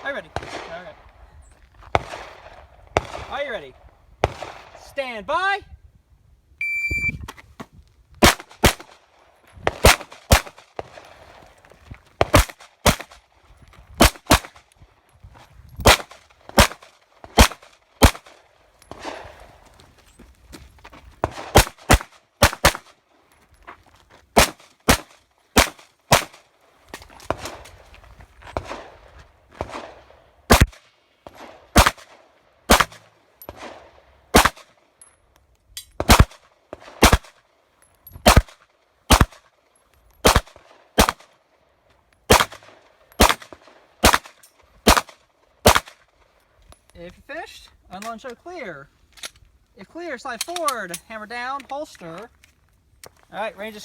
Are you ready? Okay. Are you ready? Stand by. If you're finished, unload and show clear. If clear, slide forward, hammer down, holster. All right, range is